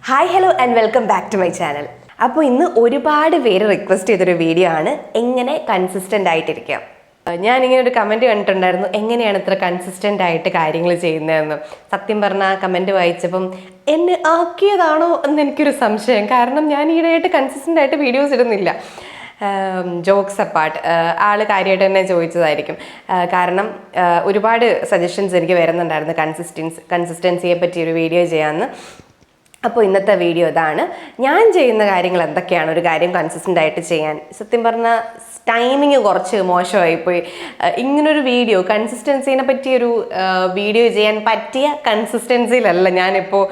Hi hello and welcome back to my channel. അപ്പോൾ ഇന്ന് ഒരുപാട് പേര് റിക്വസ്റ്റ് ചെയ്തൊരു വീഡിയോ ആണ് എങ്ങനെ കൺസിസ്റ്റൻ്റ് ആയിട്ടിരിക്കാം. ഞാനിങ്ങനെ ഒരു കമൻറ്റ് കണ്ടിട്ടുണ്ടായിരുന്നു, എങ്ങനെയാണ് ഇത്ര കൺസിസ്റ്റൻ്റ് ആയിട്ട് കാര്യങ്ങൾ ചെയ്യുന്നതെന്ന്. സത്യം പറഞ്ഞാൽ ആ കമൻറ്റ് വായിച്ചപ്പം എന്നെ ആക്കിയതാണോ എന്ന് എനിക്കൊരു സംശയം. കാരണം ഞാൻ ഈയിടെയായിട്ട് കൺസിസ്റ്റൻ്റ് ആയിട്ട് വീഡിയോസ് ഇടുന്നില്ല. ജോക്സ് അപ്പാർട്ട്, ആൾ കാര്യമായിട്ട് തന്നെ ചോദിച്ചതായിരിക്കും. കാരണം ഒരുപാട് സജഷൻസ് എനിക്ക് വരുന്നുണ്ടായിരുന്നു കൺസിസ്റ്റൻസിയെ പറ്റി ഒരു വീഡിയോ ചെയ്യാമെന്ന്. അപ്പോൾ ഇന്നത്തെ വീഡിയോ ഇതാണ്. ഞാൻ ചെയ്യുന്ന കാര്യങ്ങൾ എന്തൊക്കെയാണ് ഒരു കാര്യം കൺസിസ്റ്റൻ്റ് ആയിട്ട് ചെയ്യാൻ. സത്യം പറഞ്ഞാൽ ടൈമിങ് കുറച്ച് മോശമായിപ്പോയി. ഇങ്ങനൊരു വീഡിയോ കൺസിസ്റ്റൻസിനെ പറ്റിയൊരു വീഡിയോ ചെയ്യാൻ പറ്റിയ കൺസിസ്റ്റൻസിയിലല്ല ഞാനിപ്പോൾ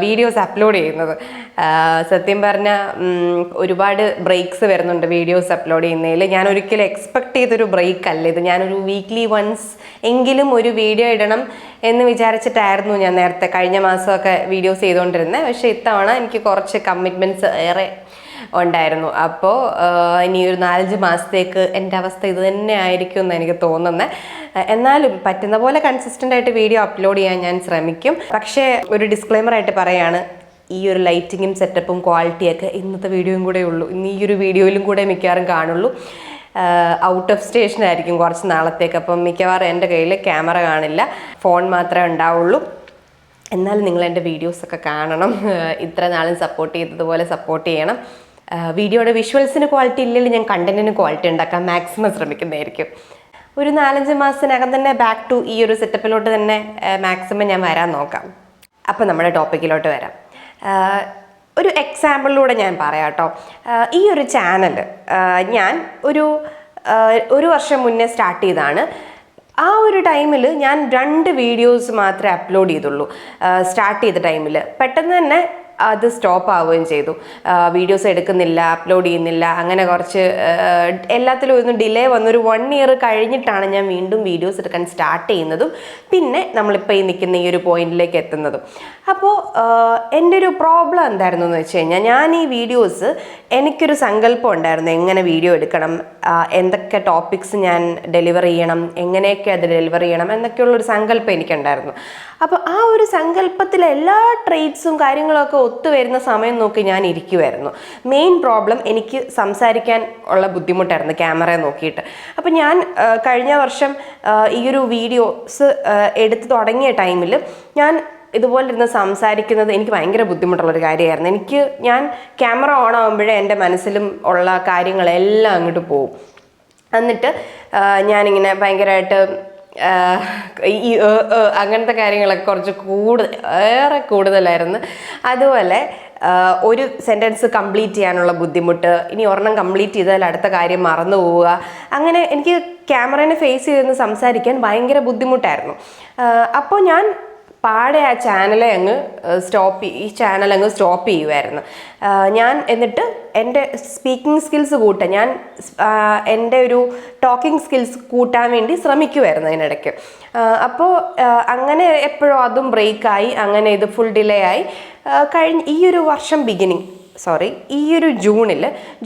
വീഡിയോസ് അപ്ലോഡ് ചെയ്യുന്നത്. സത്യം പറഞ്ഞാൽ ഒരുപാട് ബ്രേക്സ് വരുന്നുണ്ട് വീഡിയോസ് അപ്ലോഡ് ചെയ്യുന്നതിൽ. ഞാൻ ഒരിക്കലും എക്സ്പെക്ട് ചെയ്തൊരു ബ്രേക്ക് അല്ല ഇത്. ഞാനൊരു വീക്ക്ലി വൺസ് എങ്കിലും ഒരു വീഡിയോ ഇടണം എന്ന് വിചാരിച്ചിട്ടായിരുന്നു ഞാൻ നേരത്തെ കഴിഞ്ഞ മാസമൊക്കെ വീഡിയോസ് ചെയ്തുകൊണ്ടിരുന്നത്. പക്ഷേ ഇത്തവണ എനിക്ക് കുറച്ച് കമ്മിറ്റ്മെൻറ്റ്സ് ഏറെ ഉണ്ടായിരുന്നു. അപ്പോൾ ഇനി ഒരു 4-5 മാസത്തേക്ക് എൻ്റെ അവസ്ഥ ഇത് തന്നെ ആയിരിക്കും എന്ന് എനിക്ക് തോന്നുന്നത്. എന്നാലും പറ്റുന്ന പോലെ കൺസിസ്റ്റൻ്റ് ആയിട്ട് വീഡിയോ അപ്ലോഡ് ചെയ്യാൻ ഞാൻ ശ്രമിക്കും. പക്ഷേ ഒരു ഡിസ്ക്ലെയിമർ ആയിട്ട് പറയാണ്, ഈ ഒരു ലൈറ്റിങ്ങും സെറ്റപ്പും ക്വാളിറ്റിയൊക്കെ ഇന്നത്തെ വീഡിയോയും കൂടെ ഉള്ളൂ. ഇന്ന് ഈ ഒരു വീഡിയോയിലും കൂടെ മിക്കവാറും കാണുള്ളൂ. ഔട്ട് ഓഫ് സ്റ്റേഷൻ ആയിരിക്കും കുറച്ച് നാളത്തേക്ക്. അപ്പം മിക്കവാറും എൻ്റെ കയ്യിൽ ക്യാമറ കാണില്ല, ഫോൺ മാത്രമേ ഉണ്ടാവുള്ളൂ. എന്നാലും നിങ്ങൾ എൻ്റെ വീഡിയോസൊക്കെ കാണണം. ഇത്ര നാളും സപ്പോർട്ട് ചെയ്തതുപോലെ സപ്പോർട്ട് ചെയ്യണം. വീഡിയോയുടെ വിഷ്വൽസിന് ക്വാളിറ്റി ഇല്ലെങ്കിൽ ഞാൻ കണ്ടന്റിന് ക്വാളിറ്റി ഉണ്ടാക്കാൻ മാക്സിമം ശ്രമിക്കുന്നതായിരിക്കും. ഒരു 4-5 മാസത്തിനകം തന്നെ ബാക്ക് ടു ഈ ഒരു സെറ്റപ്പിലോട്ട് തന്നെ മാക്സിമം ഞാൻ വരാൻ നോക്കാം. അപ്പം നമ്മുടെ ടോപ്പിക്കിലോട്ട് വരാം. ഒരു എക്സാമ്പിളിലൂടെ ഞാൻ പറയാം കേട്ടോ. ഈ ഒരു ചാനൽ ഞാൻ ഒരു വർഷം മുന്നേ സ്റ്റാർട്ട് ചെയ്തതാണ്. ആ ഒരു ടൈമിൽ ഞാൻ 2 വീഡിയോസ് മാത്രമേ അപ്ലോഡ് ചെയ്തുള്ളൂ. സ്റ്റാർട്ട് ചെയ്ത ടൈമിൽ പെട്ടെന്ന് തന്നെ അത് സ്റ്റോപ്പ് ആവുകയും ചെയ്തു. വീഡിയോസ് എടുക്കുന്നില്ല, അപ്ലോഡ് ചെയ്യുന്നില്ല, അങ്ങനെ കുറച്ച് എല്ലാത്തിലും ഒന്ന് ഡിലേ വന്നൊരു 1 ഇയർ കഴിഞ്ഞിട്ടാണ് ഞാൻ വീണ്ടും വീഡിയോസ് എടുക്കാൻ സ്റ്റാർട്ട് ചെയ്യുന്നതും പിന്നെ നമ്മളിപ്പോൾ ഈ നിൽക്കുന്ന ഈ ഒരു പോയിന്റിലേക്ക് എത്തുന്നതും. അപ്പോൾ എൻ്റെ ഒരു പ്രോബ്ലം എന്തായിരുന്നു എന്ന് വെച്ച് കഴിഞ്ഞാൽ, ഞാൻ ഈ വീഡിയോസ് എനിക്കൊരു സങ്കല്പം ഉണ്ടായിരുന്നു എങ്ങനെ വീഡിയോ എടുക്കണം, എന്തൊക്കെ ടോപ്പിക്സ് ഞാൻ ഡെലിവർ ചെയ്യണം, എങ്ങനെയൊക്കെ അത് ഡെലിവർ ചെയ്യണം എന്നൊക്കെയുള്ളൊരു സങ്കല്പം എനിക്കുണ്ടായിരുന്നു. അപ്പോൾ ആ ഒരു സങ്കല്പത്തിലെ എല്ലാ ട്രേറ്റ്സും കാര്യങ്ങളൊക്കെ ഒത്തുവരുന്ന സമയം നോക്കി ഞാൻ ഇരിക്കുമായിരുന്നു. മെയിൻ പ്രോബ്ലം എനിക്ക് സംസാരിക്കാൻ ഉള്ള ബുദ്ധിമുട്ടായിരുന്നു ക്യാമറയെ നോക്കിയിട്ട്. അപ്പോൾ ഞാൻ കഴിഞ്ഞ വർഷം ഈ ഒരു വീഡിയോസ് എടുത്ത് തുടങ്ങിയ ടൈമിൽ ഞാൻ ഇതുപോലെ ഇരുന്ന് സംസാരിക്കുന്നത് എനിക്ക് ഭയങ്കര ബുദ്ധിമുട്ടുള്ളൊരു കാര്യമായിരുന്നു. ഞാൻ ക്യാമറ ഓൺ ആകുമ്പോഴേ എൻ്റെ മനസ്സിലും ഉള്ള കാര്യങ്ങളെല്ലാം അങ്ങോട്ട് പോകും. എന്നിട്ട് ഞാനിങ്ങനെ ഭയങ്കരമായിട്ട് ഈ അങ്ങനത്തെ കാര്യങ്ങളൊക്കെ കുറച്ച് ഏറെ കൂടുതലായിരുന്നു. അതുപോലെ ഒരു സെൻറ്റൻസ് കംപ്ലീറ്റ് ചെയ്യാനുള്ള ബുദ്ധിമുട്ട്, ഇനി ഒരെണ്ണം കംപ്ലീറ്റ് ചെയ്താൽ അടുത്ത കാര്യം മറന്നു പോവുക, അങ്ങനെ എനിക്ക് ക്യാമറേനെ ഫേസ് ചെയ്തെന്ന് സംസാരിക്കാൻ ഭയങ്കര ബുദ്ധിമുട്ടായിരുന്നു. അപ്പോൾ ഞാൻ പാടെ ആ ചാനൽ അങ്ങ് സ്റ്റോപ്പ് ചെയ്യുമായിരുന്നു. ഞാൻ എന്നിട്ട് എൻ്റെ സ്പീക്കിംഗ് സ്കിൽസ് കൂട്ടാൻ, ഞാൻ എൻ്റെ ഒരു ടോക്കിംഗ് സ്കിൽസ് കൂട്ടാൻ വേണ്ടി ശ്രമിക്കുമായിരുന്നു അതിനിടയ്ക്ക്. അപ്പോൾ അങ്ങനെ എപ്പോഴും അതും ബ്രേക്കായി, അങ്ങനെ ഇത് ഫുൾ ഡിലേ ആയി. ഈ ഒരു വർഷം ഈ ഒരു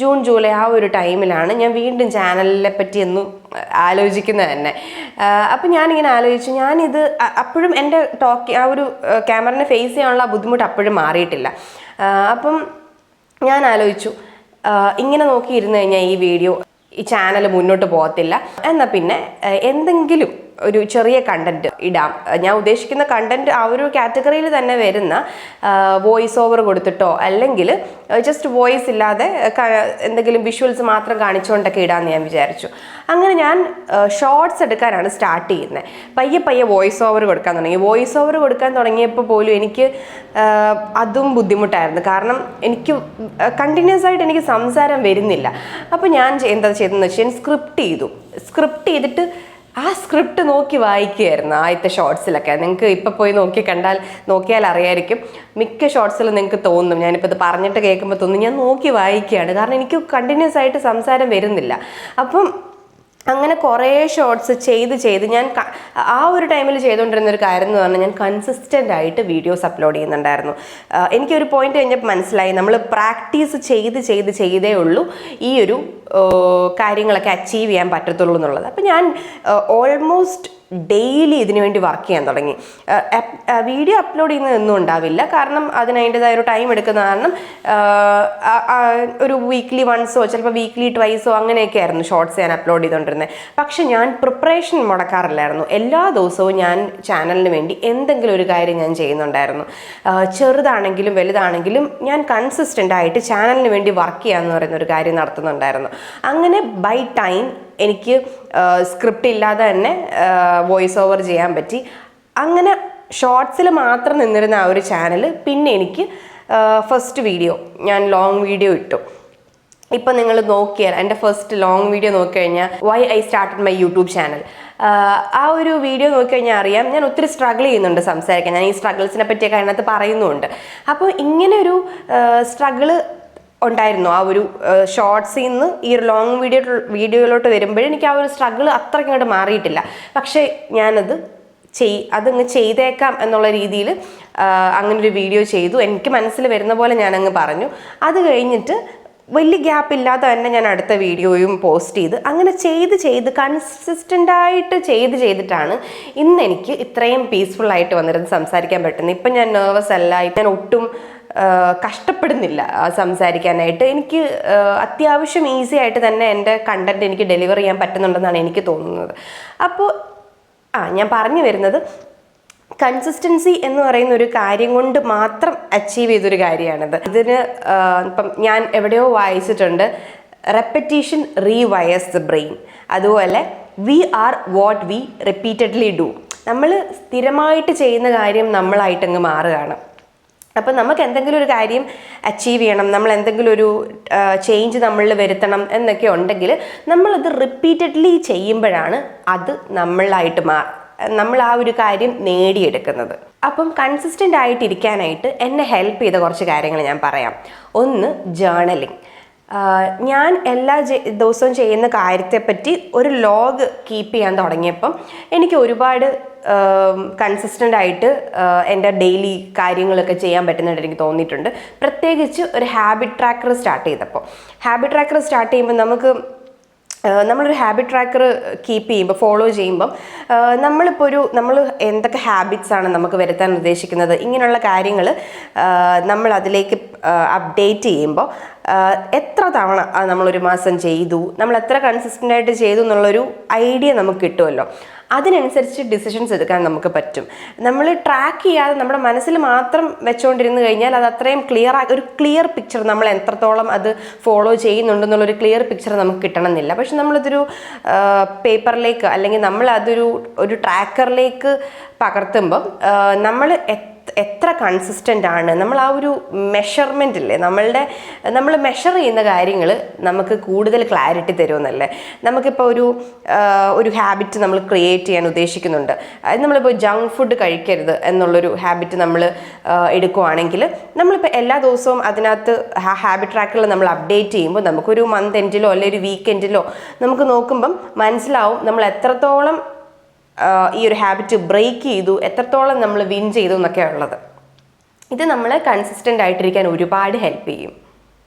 ജൂൺ ജൂലൈ ആ ഒരു ടൈമിലാണ് ഞാൻ വീണ്ടും ചാനലിനെ പറ്റി ഒന്നും ആലോചിക്കുന്നത് തന്നെ. അപ്പം ഞാനിങ്ങനെ ആലോചിച്ചു, ഞാനിത് അപ്പോഴും എൻ്റെ ആ ഒരു ക്യാമറനെ ഫേസ് ചെയ്യാനുള്ള ബുദ്ധിമുട്ട് അപ്പോഴും മാറിയിട്ടില്ല. അപ്പം ഞാൻ ആലോചിച്ചു, ഇങ്ങനെ നോക്കിയിരുന്നു കഴിഞ്ഞാൽ ഈ ചാനൽ മുന്നോട്ട് പോകത്തില്ല. എന്നാൽ പിന്നെ എന്തെങ്കിലും ഒരു ചെറിയ കണ്ടന്റ് ഇടാം. ഞാൻ ഉദ്ദേശിക്കുന്ന കണ്ടന്റ് ആ ഒരു കാറ്റഗറിയിൽ തന്നെ വരുന്ന വോയിസ് ഓവർ കൊടുത്തിട്ടോ അല്ലെങ്കിൽ ജസ്റ്റ് വോയിസ് ഇല്ലാതെ എന്തെങ്കിലും വിഷ്വൽസ് മാത്രം കാണിച്ചുകൊണ്ടൊക്കെ ഇടാമെന്ന് ഞാൻ വിചാരിച്ചു. അങ്ങനെ ഞാൻ ഷോർട്സ് എടുക്കാനാണ് സ്റ്റാർട്ട് ചെയ്യുന്നത്. പയ്യെ വോയിസ് ഓവർ കൊടുക്കാൻ തുടങ്ങി. വോയിസ് ഓവർ കൊടുക്കാൻ തുടങ്ങിയപ്പോൾ പോലും എനിക്ക് അതും ബുദ്ധിമുട്ടായിരുന്നു. കാരണം എനിക്ക് കണ്ടിന്യൂസ് ആയിട്ട് എനിക്ക് സംസാരം വരുന്നില്ല. അപ്പോൾ ഞാൻ എന്താ ചെയ്തതെന്ന് വെച്ചാൽ സ്ക്രിപ്റ്റ് ചെയ്തിട്ട് ആ സ്ക്രിപ്റ്റ് നോക്കി വായിക്കുകയായിരുന്നു ആദ്യത്തെ ഷോർട്സിലൊക്കെ. നിങ്ങൾക്ക് ഇപ്പോൾ പോയി നോക്കിയാൽ അറിയായിരിക്കും. മിക്ക ഷോർട്സിലും നിങ്ങൾക്ക് തോന്നും, ഞാനിപ്പോൾ ഇത് പറഞ്ഞിട്ട് കേൾക്കുമ്പോൾ തോന്നും ഞാൻ നോക്കി വായിക്കുകയാണ്. കാരണം എനിക്ക് കണ്ടിന്യൂസ് ആയിട്ട് സംസാരം വരുന്നില്ല. അപ്പം അങ്ങനെ കുറേ ഷോർട്സ് ചെയ്ത് ഞാൻ ആ ഒരു ടൈമിൽ ചെയ്തുകൊണ്ടിരുന്ന ഒരു കാര്യം എന്ന് പറഞ്ഞാൽ, ഞാൻ കൺസിസ്റ്റൻ്റ് ആയിട്ട് വീഡിയോസ് അപ്ലോഡ് ചെയ്യുന്നുണ്ടായിരുന്നു. എനിക്കൊരു പോയിന്റ് കഴിഞ്ഞപ്പോൾ മനസ്സിലായി, നമ്മൾ പ്രാക്ടീസ് ചെയ്തേ ഉള്ളൂ ഈ ഒരു കാര്യങ്ങളൊക്കെ അച്ചീവ് ചെയ്യാൻ പറ്റത്തുള്ളൂ എന്നുള്ളത്. അപ്പം ഞാൻ ഓൾമോസ്റ്റ് ഡെയിലി ഇതിനു വേണ്ടി വർക്ക് ചെയ്യാൻ തുടങ്ങി. വീഡിയോ അപ്ലോഡ് ചെയ്യുന്നതൊന്നും ഉണ്ടാവില്ല, കാരണം അതിനതിൻ്റെതായ ഒരു ടൈം എടുക്കുന്ന കാരണം ഒരു വീക്ക്ലി വൺസോ ചിലപ്പോൾ വീക്ക്ലി ട്വൈസോ അങ്ങനെയൊക്കെ ആയിരുന്നു ഷോർട്സ് ഞാൻ അപ്ലോഡ് ചെയ്തുകൊണ്ടിരുന്നത്. പക്ഷെ ഞാൻ പ്രിപ്പറേഷൻ മുടക്കാറില്ലായിരുന്നു. എല്ലാ ദിവസവും ഞാൻ ചാനലിന് വേണ്ടി എന്തെങ്കിലും ഒരു കാര്യം ഞാൻ ചെയ്യുന്നുണ്ടായിരുന്നു. ചെറുതാണെങ്കിലും വലുതാണെങ്കിലും ഞാൻ കൺസിസ്റ്റൻ്റ് ആയിട്ട് ചാനലിന് വേണ്ടി വർക്ക് ചെയ്യാമെന്ന് പറയുന്ന ഒരു കാര്യം നടത്തുന്നുണ്ടായിരുന്നു. അങ്ങനെ ബൈ ടൈം എനിക്ക് സ്ക്രിപ്റ്റ് ഇല്ലാതെ തന്നെ വോയിസ് ഓവർ ചെയ്യാൻ പറ്റി. അങ്ങനെ ഷോർട്സിൽ മാത്രം നിന്നിരുന്ന ആ ഒരു ചാനൽ പിന്നെ എനിക്ക് ഫസ്റ്റ് വീഡിയോ ഞാൻ ലോങ് വീഡിയോ ഇട്ടു. ഇപ്പം നിങ്ങൾ നോക്കിയാൽ എൻ്റെ ഫസ്റ്റ് ലോങ് വീഡിയോ നോക്കിക്കഴിഞ്ഞാൽ why I started my YouTube channel, ആ ഒരു വീഡിയോ നോക്കിക്കഴിഞ്ഞാൽ അറിയാം ഞാൻ ഒത്തിരി സ്ട്രഗിൾ ചെയ്യുന്നുണ്ട് സംസാരിക്കാൻ. ഞാൻ ഈ സ്ട്രഗിൾസിനെ പറ്റിയൊക്കെ അതിനകത്ത് പറയുന്നുമുണ്ട്. അപ്പോൾ ഇങ്ങനെ ഒരു സ്ട്രഗിള് ഉണ്ടായിരുന്നു ആ ഒരു ഷോർട്സിൽ നിന്ന് ഈ ഒരു ലോങ് വീഡിയോയിലോട്ട് വരുമ്പോഴേ എനിക്ക് ആ ഒരു സ്ട്രഗിൾ അത്രയ്ക്ക് അങ്ങോട്ട് മാറിയിട്ടില്ല. പക്ഷേ ഞാനത് അതങ്ങ് ചെയ്തേക്കാം എന്നുള്ള രീതിയിൽ അങ്ങനൊരു വീഡിയോ ചെയ്തു. എനിക്ക് മനസ്സിൽ വരുന്ന പോലെ ഞാനങ്ങ് പറഞ്ഞു. അത് കഴിഞ്ഞിട്ട് വലിയ ഗ്യാപ്പ് ഇല്ലാതെ തന്നെ ഞാൻ അടുത്ത വീഡിയോയും പോസ്റ്റ് ചെയ്ത് അങ്ങനെ ചെയ്ത് കൺസിസ്റ്റൻ്റായിട്ട് ചെയ്തിട്ടാണ് ഇന്ന് എനിക്ക് ഇത്രയും പീസ്ഫുള്ളായിട്ട് വന്നിരുന്ന് സംസാരിക്കാൻ പറ്റുന്നത്. ഇപ്പം ഞാൻ നെർവസ് അല്ല, ഞാൻ ഒട്ടും കഷ്ടപ്പെടുന്നില്ല സംസാരിക്കാനായിട്ട്. എനിക്ക് അത്യാവശ്യം ഈസി ആയിട്ട് തന്നെ എൻ്റെ കണ്ടൻറ്റ് എനിക്ക് ഡെലിവർ ചെയ്യാൻ പറ്റുന്നുണ്ടെന്നാണ് എനിക്ക് തോന്നുന്നത്. അപ്പോൾ ഞാൻ പറഞ്ഞു വരുന്നത് കൺസിസ്റ്റൻസി എന്ന് പറയുന്ന ഒരു കാര്യം കൊണ്ട് മാത്രം അച്ചീവ് ചെയ്തൊരു കാര്യമാണിത്. ഇതിന് ഇപ്പം ഞാൻ എവിടെയോ വായിച്ചിട്ടുണ്ട്, റെപ്പറ്റീഷൻ റീവയേഴ്സ് ദ ബ്രെയിൻ. അതുപോലെ we are what we repeatedly do. നമ്മൾ സ്ഥിരമായിട്ട് ചെയ്യുന്ന കാര്യം നമ്മളായിട്ടങ്ങ് മാറുകയാണ്. അപ്പം നമുക്ക് എന്തെങ്കിലും ഒരു കാര്യം അച്ചീവ് ചെയ്യണം, നമ്മൾ എന്തെങ്കിലും ഒരു ചേഞ്ച് നമ്മളിൽ വരുത്തണം എന്നൊക്കെ ഉണ്ടെങ്കിൽ നമ്മളത് റിപ്പീറ്റഡ്ലി ചെയ്യുമ്പോഴാണ് അത് നമ്മൾ ആ ഒരു കാര്യം നേടിയെടുക്കുന്നത്. അപ്പം കൺസിസ്റ്റൻ്റ് ആയിട്ടിരിക്കാനായിട്ട് എന്നെ ഹെൽപ്പ് ചെയ്ത കുറച്ച് കാര്യങ്ങൾ ഞാൻ പറയാം. ഒന്ന്, ജേർണലിങ്. ഞാൻ എല്ലാ ദിവസവും ചെയ്യുന്ന കാര്യത്തെപ്പറ്റി ഒരു ലോഗ് കീപ്പ് ചെയ്യാൻ തുടങ്ങിയപ്പം എനിക്ക് ഒരുപാട് കൺസിസ്റ്റൻ്റ് ആയിട്ട് എൻ്റെ ഡെയിലി കാര്യങ്ങളൊക്കെ ചെയ്യാൻ പറ്റുന്നതായിട്ട് എനിക്ക് തോന്നിയിട്ടുണ്ട്. പ്രത്യേകിച്ച് ഒരു ഹാബിറ്റ് ട്രാക്കർ സ്റ്റാർട്ട് ചെയ്തപ്പോൾ. ഹാബിറ്റ് ട്രാക്കർ സ്റ്റാർട്ട് ചെയ്യുമ്പോൾ നമ്മളൊരു ഹാബിറ്റ് ട്രാക്കർ കീപ്പ് ചെയ്യുമ്പോൾ, ഫോളോ ചെയ്യുമ്പം നമ്മൾ എന്തൊക്കെ ഹാബിറ്റ്സാണ് നമുക്ക് വരുത്താൻ ഉദ്ദേശിക്കുന്നത്, ഇങ്ങനെയുള്ള കാര്യങ്ങൾ നമ്മൾ അതിലേക്ക് അപ്ഡേറ്റ് ചെയ്യുമ്പോൾ എത്ര തവണ നമ്മളൊരു മാസം ചെയ്തു, നമ്മൾ എത്ര കൺസിസ്റ്റൻ്റ് ആയിട്ട് ചെയ്തു എന്നുള്ളൊരു ഐഡിയ നമുക്ക് കിട്ടുമല്ലോ. അതിനനുസരിച്ച് ഡിസിഷൻസ് എടുക്കാൻ നമുക്ക് പറ്റും. നമ്മൾ ട്രാക്ക് ചെയ്യാതെ നമ്മുടെ മനസ്സിൽ മാത്രം വെച്ചുകൊണ്ടിരുന്ന് കഴിഞ്ഞാൽ അത് അത്രയും ഒരു ക്ലിയർ പിക്ചർ, നമ്മൾ എത്രത്തോളം അത് ഫോളോ ചെയ്യുന്നുണ്ടെന്നുള്ളൊരു ക്ലിയർ പിക്ചർ നമുക്ക് കിട്ടണമെന്നില്ല. പക്ഷെ നമ്മളിതൊരു പേപ്പറിലേക്ക് അല്ലെങ്കിൽ നമ്മൾ ഒരു ട്രാക്കറിലേക്ക് പകർത്തുമ്പം നമ്മൾ എത്ര കൺസിസ്റ്റൻ്റ് ആണ്, നമ്മൾ ആ ഒരു മെഷർമെൻ്റ് ഇല്ലേ, നമ്മൾ മെഷർ ചെയ്യുന്ന കാര്യങ്ങൾ നമുക്ക് കൂടുതൽ ക്ലാരിറ്റി തരുമെന്നല്ലേ. നമുക്കിപ്പോൾ ഒരു ഹാബിറ്റ് നമ്മൾ ക്രിയേറ്റ് ചെയ്യാൻ ഉദ്ദേശിക്കുന്നുണ്ട്. അത് നമ്മളിപ്പോൾ ജങ്ക് ഫുഡ് കഴിക്കരുത് എന്നുള്ളൊരു ഹാബിറ്റ് നമ്മൾ എടുക്കുവാണെങ്കിൽ നമ്മളിപ്പോൾ എല്ലാ ദിവസവും അതിനകത്ത് ഹാബിറ്റ് ട്രാക്കറിൽ നമ്മൾ അപ്ഡേറ്റ് ചെയ്യുമ്പോൾ നമുക്കൊരു മന്ത് എൻഡിലോ അല്ലെങ്കിൽ ഒരു വീക്ക് എൻഡിലോ നമുക്ക് നോക്കുമ്പം മനസ്സിലാവും നമ്മൾ എത്രത്തോളം ഈ ഒരു ഹാബിറ്റ് ബ്രേക്ക് ചെയ്തു, എത്രത്തോളം നമ്മൾ വിൻ ചെയ്തു എന്നൊക്കെ ഉള്ളത്. ഇത് നമ്മളെ കൺസിസ്റ്റൻ്റ് ആയിട്ടിരിക്കാൻ ഒരുപാട് ഹെൽപ്പ് ചെയ്യും.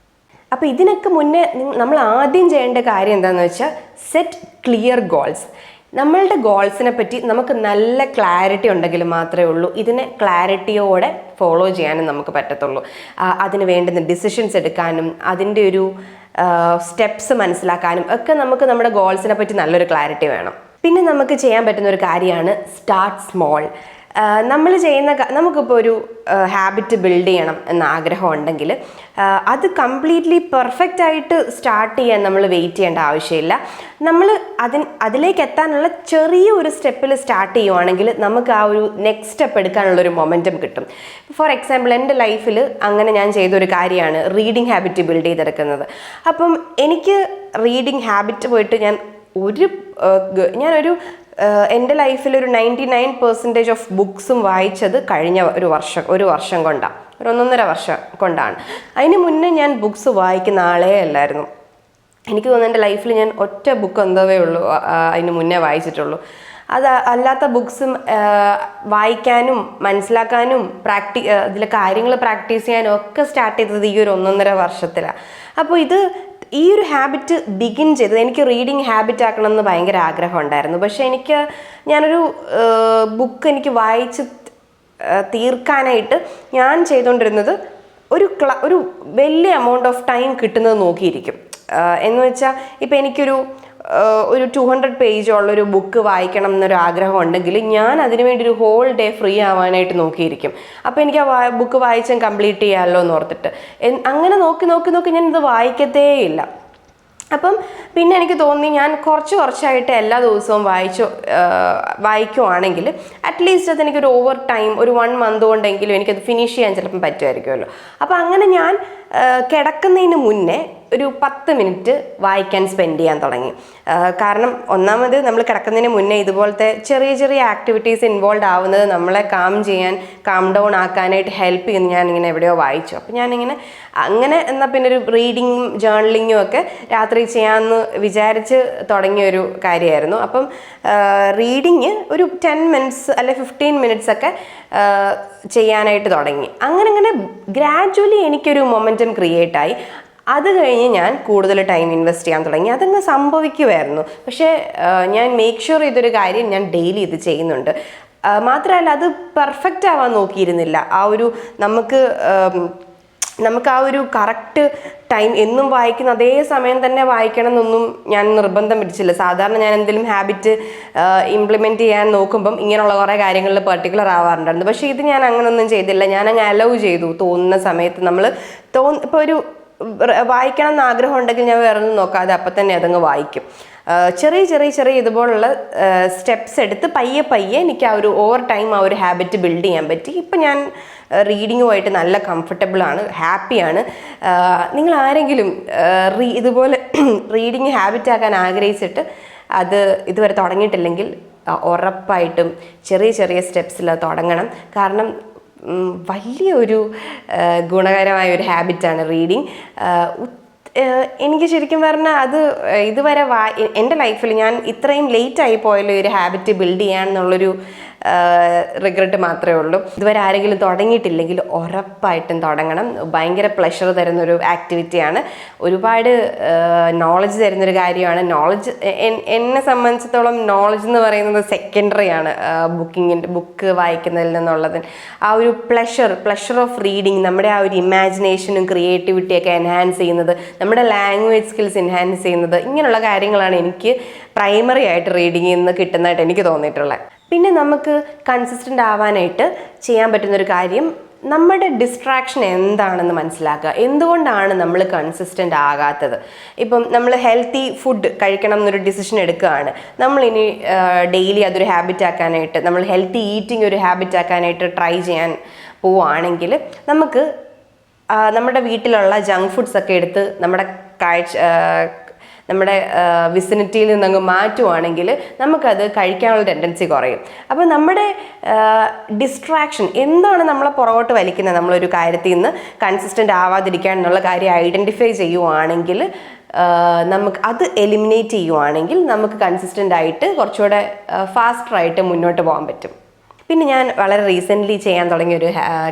അപ്പോൾ ഇതിനൊക്കെ മുന്നേ നമ്മൾ ആദ്യം ചെയ്യേണ്ട കാര്യം എന്താണെന്ന് വെച്ചാൽ സെറ്റ് ക്ലിയർ ഗോൾസ്. നമ്മളുടെ ഗോൾസിനെ പറ്റി നമുക്ക് നല്ല ക്ലാരിറ്റി ഉണ്ടെങ്കിൽ മാത്രമേ ഉള്ളൂ ഇതിനെ ക്ലാരിറ്റിയോടെ ഫോളോ ചെയ്യാനും നമുക്ക് പറ്റത്തുള്ളൂ. അതിന് വേണ്ടുന്ന ഡിസിഷൻസ് എടുക്കാനും അതിൻ്റെ ഒരു സ്റ്റെപ്സ് മനസ്സിലാക്കാനും ഒക്കെ നമുക്ക് നമ്മുടെ ഗോൾസിനെ പറ്റി നല്ലൊരു ക്ലാരിറ്റി വേണം. പിന്നെ നമുക്ക് ചെയ്യാൻ പറ്റുന്ന ഒരു കാര്യമാണ് സ്റ്റാർട്ട് സ്മോൾ. നമുക്കിപ്പോൾ ഒരു ഹാബിറ്റ് ബിൽഡ് ചെയ്യണം എന്ന ആഗ്രഹം ഉണ്ടെങ്കിൽ അത് കംപ്ലീറ്റ്ലി പെർഫെക്റ്റ് ആയിട്ട് സ്റ്റാർട്ട് ചെയ്യാൻ നമ്മൾ വെയിറ്റ് ചെയ്യേണ്ട ആവശ്യമില്ല. നമ്മൾ അതിലേക്ക് എത്താനുള്ള ചെറിയൊരു സ്റ്റെപ്പിൽ സ്റ്റാർട്ട് ചെയ്യുവാണെങ്കിൽ നമുക്ക് ആ ഒരു നെക്സ്റ്റ് സ്റ്റെപ്പ് എടുക്കാനുള്ളൊരു മൊമെൻറ്റം കിട്ടും. ഫോർ എക്സാമ്പിൾ എൻ്റെ ലൈഫിൽ അങ്ങനെ ഞാൻ ചെയ്തൊരു കാര്യമാണ് റീഡിങ് ഹാബിറ്റ് ബിൽഡ് ചെയ്തെടുക്കുന്നത്. അപ്പം എനിക്ക് റീഡിങ് ഹാബിറ്റ് പോയിട്ട് ഞാനൊരു എൻ്റെ ലൈഫിൽ ഒരു 99% ഓഫ് ബുക്സും വായിച്ചത് കഴിഞ്ഞ ഒരു വർഷം കൊണ്ടാണ്, 1.5 വർഷം കൊണ്ടാണ്. അതിന് മുന്നേ ഞാൻ ബുക്സ് വായിക്കുന്ന ആളേ അല്ലായിരുന്നു. എനിക്ക് തോന്നുന്നു എൻ്റെ ലൈഫിൽ ഞാൻ ഒറ്റ ബുക്ക് എന്തോവേ ഉള്ളൂ അതിന് മുന്നേ വായിച്ചിട്ടുള്ളൂ. അല്ലാത്ത ബുക്സും വായിക്കാനും മനസ്സിലാക്കാനും ഇതിലെ കാര്യങ്ങൾ പ്രാക്ടീസ് ചെയ്യാനും ഒക്കെ സ്റ്റാർട്ട് ചെയ്തത് ഈ ഒരു 1.5 വർഷത്തിലാണ്. അപ്പോൾ ഇത് ഈ ഒരു ഹാബിറ്റ് ബിഗിൻ ചെയ്തത് എനിക്ക് റീഡിങ് ഹാബിറ്റ് ആക്കണം എന്ന് ഭയങ്കര ആഗ്രഹം ഉണ്ടായിരുന്നു. പക്ഷേ ഞാനൊരു ബുക്ക് എനിക്ക് വായിച്ച് തീർക്കാനായിട്ട് ഞാൻ ചെയ്തുകൊണ്ടിരുന്നത് ഒരു വലിയ എമൗണ്ട് ഓഫ് ടൈം കിട്ടുന്നത് നോക്കിയിരിക്കും. എന്ന് വെച്ചാൽ ഇപ്പം എനിക്കൊരു 200 പേജുള്ളൊരു ബുക്ക് വായിക്കണം എന്നൊരു ആഗ്രഹം ഉണ്ടെങ്കിൽ ഞാൻ അതിനു വേണ്ടി ഒരു ഹോൾ ഡേ ഫ്രീ ആവാനായിട്ട് നോക്കിയിരിക്കും. അപ്പോൾ എനിക്ക് ആ ബുക്ക് വായിച്ചാൽ കംപ്ലീറ്റ് ചെയ്യാമല്ലോ എന്ന് ഓർത്തിട്ട് അങ്ങനെ നോക്കി ഞാൻ ഇത് വായിക്കത്തേ ഇല്ല. അപ്പം പിന്നെ എനിക്ക് തോന്നി ഞാൻ കുറച്ചായിട്ട് എല്ലാ ദിവസവും വായിക്കുവാണെങ്കിൽ അറ്റ്ലീസ്റ്റ് അതെനിക്കൊരു ഓവർ ടൈം ഒരു 1 month കൊണ്ടെങ്കിലും എനിക്കത് ഫിനിഷ് ചെയ്യാൻ ചിലപ്പം പറ്റുമായിരിക്കുമല്ലോ. അപ്പം അങ്ങനെ ഞാൻ കിടക്കുന്നതിന് മുന്നേ ഒരു 10 മിനിറ്റ് വായിക്കാൻ സ്പെൻഡ് ചെയ്യാൻ തുടങ്ങി. കാരണം ഒന്നാമത് നമ്മൾ കിടക്കുന്നതിന് മുന്നേ ഇതുപോലത്തെ ചെറിയ ആക്ടിവിറ്റീസ് ഇൻവോൾവ് ആവുന്നത് നമ്മളെ കാം ഡൗൺ ആക്കാനായിട്ട് ഹെൽപ്പ് ചെയ്യുന്നു ഞാനിങ്ങനെ എവിടെയോ വായിച്ചു. അപ്പം ഞാനിങ്ങനെ എന്നാൽ പിന്നെ ഒരു റീഡിങ്ങും ജേർണലിങ്ങും ഒക്കെ രാത്രി ചെയ്യാമെന്ന് വിചാരിച്ച് തുടങ്ങിയൊരു കാര്യമായിരുന്നു. അപ്പം റീഡിങ് ഒരു 10 minutes അല്ലെ 15 minutes ഒക്കെ ചെയ്യാനായിട്ട് തുടങ്ങി. അങ്ങനെ ഗ്രാജുവലി എനിക്കൊരു മൊമെൻറ്റം ക്രിയേറ്റായി. അത് കഴിഞ്ഞ് ഞാൻ കൂടുതൽ ടൈം ഇൻവെസ്റ്റ് ചെയ്യാൻ തുടങ്ങി. അതങ്ങ് സംഭവിക്കുമായിരുന്നു. പക്ഷേ ഞാൻ മേക്ക് ഷുവർ ചെയ്തൊരു കാര്യം ഞാൻ ഡെയിലി ഇത് ചെയ്യുന്നുണ്ട്. മാത്രമല്ല അത് പെർഫെക്റ്റ് ആവാൻ നോക്കിയിരുന്നില്ല. നമുക്ക് ആ ഒരു കറക്റ്റ് ടൈം എന്നും വായിക്കുന്ന അതേ സമയം തന്നെ വായിക്കണം എന്നൊന്നും ഞാൻ നിർബന്ധം പിടിച്ചില്ല. സാധാരണ ഞാൻ എന്തെങ്കിലും ഹാബിറ്റ് ഇംപ്ലിമെൻറ്റ് ചെയ്യാൻ നോക്കുമ്പം ഇങ്ങനെയുള്ള കുറേ കാര്യങ്ങളിൽ പെർട്ടിക്കുലർ ആവാറുണ്ടായിരുന്നു. പക്ഷേ ഇത് ഞാൻ അങ്ങനെയൊന്നും ചെയ്തില്ല. ഞാനങ്ങ് അലൗ ചെയ്തു. തോന്നുന്ന സമയത്ത് ഇപ്പോൾ ഒരു വായിക്കണം എന്ന് ആഗ്രഹം ഉണ്ടെങ്കിൽ ഞാൻ വേറെ ഒന്നും നോക്കാതെ അപ്പം തന്നെ അതങ്ങ് വായിക്കും. ചെറിയ ഇതുപോലുള്ള സ്റ്റെപ്സ് എടുത്ത് പയ്യെ എനിക്ക് ആ ഒരു ഓവർ ടൈം ആ ഒരു ഹാബിറ്റ് ബിൽഡ് ചെയ്യാൻ പറ്റി. ഇപ്പം ഞാൻ റീഡിങ്ങുമായിട്ട് നല്ല കംഫർട്ടബിളാണ്, ഹാപ്പിയാണ്. നിങ്ങൾ ആരെങ്കിലും ഇതുപോലെ റീഡിങ് ഹാബിറ്റ് ആക്കാൻ ആഗ്രഹിച്ചിട്ട് അത് ഇതുവരെ തുടങ്ങിയിട്ടില്ലെങ്കിൽ ഉറപ്പായിട്ടും ചെറിയ സ്റ്റെപ്സിൽ തുടങ്ങണം. കാരണം വലിയൊരു ഗുണകരമായ ഒരു ഹാബിറ്റാണ് റീഡിങ്. എനിക്ക് ശരിക്കും പറഞ്ഞാൽ അത് ഇതുവരെ എൻ്റെ ലൈഫിൽ ഞാൻ ഇത്രയും ലേറ്റായി പോയാലും ഒരു ഹാബിറ്റ് ബിൽഡ് ചെയ്യാമെന്നുള്ളൊരു റിഗ്രറ്റ് മാത്രമേ ഉള്ളൂ. ഇതുവരെ ആരെങ്കിലും തുടങ്ങിയിട്ടില്ലെങ്കിൽ ഉറപ്പായിട്ടും തുടങ്ങണം. ഭയങ്കര പ്ലഷർ തരുന്നൊരു ആക്ടിവിറ്റിയാണ്. ഒരുപാട് നോളജ് തരുന്നൊരു കാര്യമാണ്. എന്നെ സംബന്ധിച്ചിടത്തോളം നോളജ് എന്ന് പറയുന്നത് സെക്കൻഡറി ആണ് ബുക്ക് വായിക്കുന്നതിൽ നിന്നുള്ളത്. ആ ഒരു പ്ലഷർ ഓഫ് റീഡിങ് നമ്മുടെ ആ ഒരു ഇമാജിനേഷനും ക്രിയേറ്റിവിറ്റിയൊക്കെ എൻഹാൻസ് ചെയ്യുന്നത്, നമ്മുടെ ലാംഗ്വേജ് സ്കിൽസ് എൻഹാൻസ് ചെയ്യുന്നത്, ഇങ്ങനെയുള്ള കാര്യങ്ങളാണ് എനിക്ക് പ്രൈമറി ആയിട്ട് റീഡിങ്ങിൽ നിന്ന് കിട്ടുന്നതായിട്ട് എനിക്ക് തോന്നിയിട്ടുള്ളത്. പിന്നെ നമുക്ക് കൺസിസ്റ്റൻ്റ് ആവാനായിട്ട് ചെയ്യാൻ പറ്റുന്നൊരു കാര്യം നമ്മുടെ ഡിസ്ട്രാക്ഷൻ എന്താണെന്ന് മനസ്സിലാക്കുക. എന്തുകൊണ്ടാണ് നമ്മൾ കൺസിസ്റ്റൻ്റ് ആകാത്തത്? ഇപ്പം നമ്മൾ ഹെൽത്തി ഫുഡ് കഴിക്കണം എന്നൊരു ഡിസിഷൻ എടുക്കുകയാണ്. നമ്മളിനി ഡെയിലി അതൊരു ഹാബിറ്റ് ആക്കാനായിട്ട്, നമ്മൾ ഹെൽത്തി ഈറ്റിംഗ് ഒരു ഹാബിറ്റ് ആക്കാനായിട്ട് ട്രൈ ചെയ്യാൻ പോവുകയാണെങ്കിൽ നമുക്ക് നമ്മുടെ വീട്ടിലുള്ള ജങ്ക് ഫുഡ്സ് ഒക്കെ എടുത്ത് നമ്മുടെ വിസിനിറ്റിയിൽ നിന്നങ്ങ് മാറ്റുവാണെങ്കിൽ നമുക്കത് കഴിക്കാനുള്ള ടെൻഡൻസി കുറയും. അപ്പോൾ നമ്മുടെ ഡിസ്ട്രാക്ഷൻ എന്താണ് നമ്മളെ പുറകോട്ട് വലിക്കുന്നത്, നമ്മളൊരു കാര്യത്തിൽ നിന്ന് കൺസിസ്റ്റൻ്റ് ആവാതിരിക്കാൻ എന്നുള്ള കാര്യം ഐഡൻറ്റിഫൈ ചെയ്യുവാണെങ്കിൽ, നമുക്ക് അത് എലിമിനേറ്റ് ചെയ്യുവാണെങ്കിൽ നമുക്ക് കൺസിസ്റ്റൻ്റ് ആയിട്ട് കുറച്ചുകൂടെ ഫാസ്റ്ററായിട്ട് മുന്നോട്ട് പോകാൻ പറ്റും. പിന്നെ ഞാൻ വളരെ റീസെൻ്റ്ലി ചെയ്യാൻ തുടങ്ങിയൊരു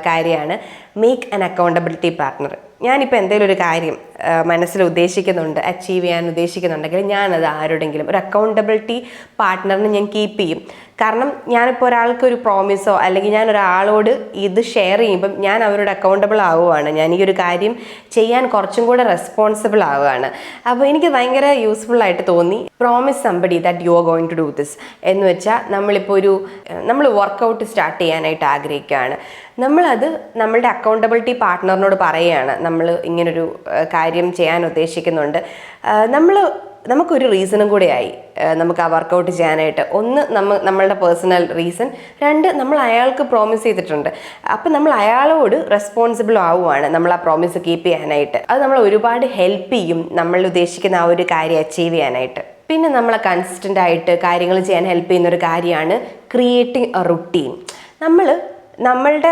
കാര്യമാണ് മേക്ക് ആൻ അക്കൗണ്ടബിലിറ്റി പാർട്ട്ണർ. ഞാനിപ്പോൾ എന്തെങ്കിലും ഒരു കാര്യം മനസ്സിൽ ഉദ്ദേശിക്കുന്നുണ്ട്, അച്ചീവ് ചെയ്യാൻ ഉദ്ദേശിക്കുന്നുണ്ടെങ്കിൽ ഞാനത് ആരോടെങ്കിലും ഒരു അക്കൗണ്ടബിലിറ്റി പാർട്ട്ണറിന് ഞാൻ കീപ്പ് ചെയ്യും. കാരണം ഞാനിപ്പോൾ ഒരാൾക്കൊരു പ്രോമിസോ അല്ലെങ്കിൽ ഞാൻ ഒരാളോട് ഇത് ഷെയർ ചെയ്യുമ്പം ഞാൻ അവരോട് അക്കൗണ്ടബിൾ ആവുകയാണ്, ഞാൻ ഈ ഒരു കാര്യം ചെയ്യാൻ കുറച്ചും കൂടെ റെസ്പോൺസിബിൾ ആവുകയാണ്. അപ്പോൾ എനിക്ക് ഭയങ്കര യൂസ്ഫുൾ ആയിട്ട് തോന്നി. Promise somebody that you are going to do this എന്ന് വെച്ചാൽ നമ്മൾ വർക്കൗട്ട് സ്റ്റാർട്ട് ചെയ്യാനായിട്ട് ആഗ്രഹിക്കുകയാണ്. നമ്മളത് നമ്മളുടെ അക്കൗണ്ടബിലിറ്റി പാർട്ട്ണറിനോട് പറയുകയാണ്, നമ്മൾ ഇങ്ങനൊരു കാര്യം ചെയ്യാൻ ഉദ്ദേശിക്കുന്നുണ്ട്. നമുക്കൊരു റീസണും കൂടെയായി നമുക്ക് ആ വർക്കൗട്ട് ചെയ്യാനായിട്ട്. ഒന്ന് നമ്മളുടെ പേഴ്സണൽ റീസൺ, 2 നമ്മൾ അയാൾക്ക് പ്രോമിസ് ചെയ്തിട്ടുണ്ട്. അപ്പം നമ്മൾ അയാളോട് റെസ്പോൺസിബിൾ ആവുകയാണ് നമ്മൾ ആ പ്രോമിസ് കീപ്പ് ചെയ്യാനായിട്ട്. അത് നമ്മൾ ഒരുപാട് ഹെൽപ്പ് ചെയ്യും നമ്മൾ ഉദ്ദേശിക്കുന്ന ആ ഒരു കാര്യം അച്ചീവ് ചെയ്യാനായിട്ട്. പിന്നെ നമ്മളെ കൺസിസ്റ്റൻ്റ് ആയിട്ട് കാര്യങ്ങൾ ചെയ്യാൻ ഹെൽപ്പ് ചെയ്യുന്നൊരു കാര്യമാണ് ക്രിയേറ്റിംഗ് എ റുട്ടീൻ. നമ്മളുടെ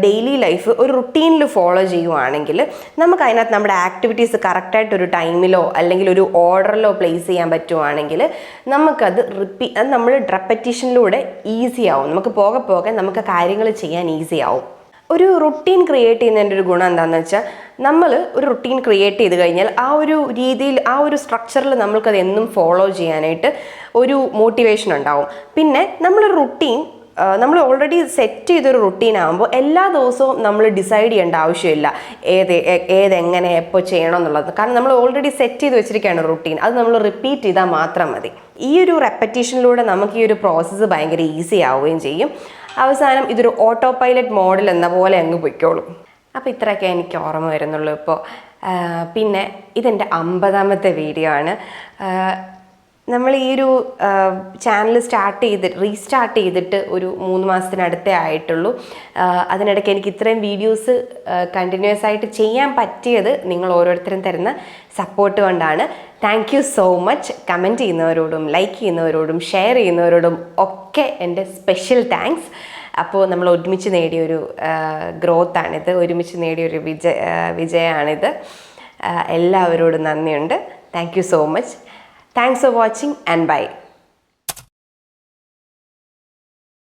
ഡെയിലി ലൈഫ് ഒരു റുട്ടീനിൽ ഫോളോ ചെയ്യുവാണെങ്കിൽ നമുക്ക് അതിനകത്ത് നമ്മുടെ ആക്ടിവിറ്റീസ് കറക്റ്റായിട്ടൊരു ടൈമിലോ അല്ലെങ്കിൽ ഒരു ഓർഡറിലോ പ്ലേസ് ചെയ്യാൻ പറ്റുവാണെങ്കിൽ നമുക്കത് നമ്മൾ റെപ്പറ്റീഷനിലൂടെ ഈസി ആവും. നമുക്ക് പോകെ നമുക്ക് കാര്യങ്ങൾ ചെയ്യാൻ ഈസി ആവും. ഒരു റുട്ടീൻ ക്രിയേറ്റ് ചെയ്യുന്നതിൻ്റെ ഒരു ഗുണം എന്താണെന്ന് വെച്ചാൽ നമ്മൾ ഒരു റുട്ടീൻ ക്രിയേറ്റ് ചെയ്ത് കഴിഞ്ഞാൽ ആ ഒരു രീതിയിൽ ആ ഒരു സ്ട്രക്ചറിൽ നമ്മൾക്കത് എന്നും ഫോളോ ചെയ്യാനായിട്ട് ഒരു മോട്ടിവേഷൻ ഉണ്ടാവും. പിന്നെ നമ്മളൊരു റുട്ടീൻ നമ്മൾ ഓൾറെഡി സെറ്റ് ചെയ്തൊരു റുട്ടീൻ ആകുമ്പോൾ എല്ലാ ദിവസവും നമ്മൾ ഡിസൈഡ് ചെയ്യേണ്ട ആവശ്യമില്ല ഏതെങ്ങനെ എപ്പോൾ ചെയ്യണം എന്നുള്ളത്. കാരണം നമ്മൾ ഓൾറെഡി സെറ്റ് ചെയ്ത് വെച്ചിരിക്കുകയാണ് റുട്ടീൻ. അത് നമ്മൾ റിപ്പീറ്റ് ചെയ്താൽ മാത്രം മതി. ഈ ഒരു റെപ്പറ്റീഷനിലൂടെ നമുക്ക് ഈ ഒരു പ്രോസസ്സ് ഭയങ്കര ഈസി ആവുകയും ചെയ്യും. അവസാനം ഇതൊരു ഓട്ടോ പൈലറ്റ് മോഡൽ എന്ന പോലെ അങ്ങ് പൊയ്ക്കോളും. അപ്പോൾ ഇത്രയൊക്കെ എനിക്ക് ഓർമ്മ വരുന്നുള്ളൂ ഇപ്പോൾ. പിന്നെ ഇതെൻ്റെ 50ാമത്തെ വീഡിയോ ആണ്. നമ്മൾ ഈ ഒരു ചാനൽ റീസ്റ്റാർട്ട് ചെയ്തിട്ട് ഒരു 3 മാസത്തിനടുത്തേ ആയിട്ടുള്ളൂ. അതിനിടയ്ക്ക് എനിക്ക് ഇത്രയും വീഡിയോസ് കണ്ടിന്യൂസ് ആയിട്ട് ചെയ്യാൻ പറ്റിയത് നിങ്ങൾ ഓരോരുത്തരും തരുന്ന സപ്പോർട്ട് കൊണ്ടാണ്. Thank you so much. Comment ചെയ്യുന്നവരോടും ലൈക്ക് ചെയ്യുന്നവരോടും ഷെയർ ചെയ്യുന്നവരോടും ഒക്കെ എൻ്റെ സ്പെഷ്യൽ താങ്ക്സ്. അപ്പോൾ നമ്മൾ ഒരുമിച്ച് നേടിയൊരു ഗ്രോത്താണിത്, ഒരുമിച്ച് നേടിയൊരു വിജയമാണിത്. എല്ലാവരോടും നന്ദിയുണ്ട്. Thank you so much. Thanks for watching and bye.